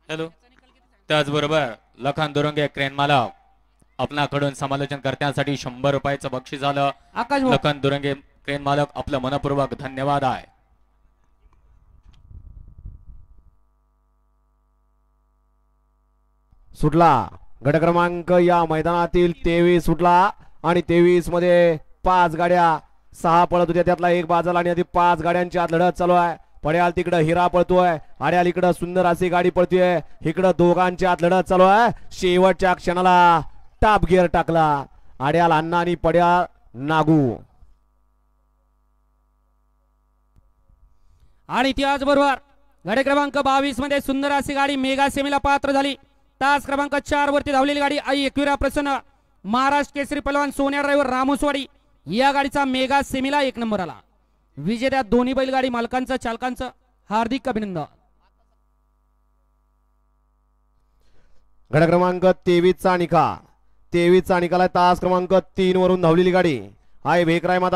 Hello. त्याचबरोबर Lakhan दुरंगे crane मालक आपणाकडून समालोचन करण्यासाठी 100 रुपयाचं बक्षीस झालं. आकाश भाऊ लखन दुरंगे क्रेन मालक आपलं मनपूर्वक धन्यवाद आहे. सुटला गट क्रमांक या मैदानातील 23 सुटला आणि 23 मध्ये 5 गाड्या 6 पळत होत्या त्यातला एक बाजूला आणि आधी 5 गाड्यांची आत लढत चालू आहे. पड्याल तिकडं हिरा पळतोय, आड्याल इकडं सुंदर अशी गाडी पळतोय, इकडं दोघांची आत लढत चालू आहे. शेवटच्या क्षणाला टॉप गिअर टाकला आड्याल अण्णा आणि पड्याल नागू. आणि त्याचबरोबर गाडी क्रमांक 22 मध्ये सुंदर अशी गाडी मेगा सेमीला पात्र झाली. तास क्रमांक 4 वरती धावलेली गाडी आई एकविरा प्रसन्न महाराष्ट्र केसरी पहलवान सोन्या ड्रायव्हर रामोसवाडी या गाडीचा मेगा सेमीला 1 नंबर आला. विजेत्या दोन्ही बैलगाडी मालकांचं चालकांचं हार्दिक अभिनंदन. गट क्रमांक 23 चा निकाल 23 चा निकाल आहे. तास क्रमांक 3 वरून धावलेली गाडी आहे भेकराय माता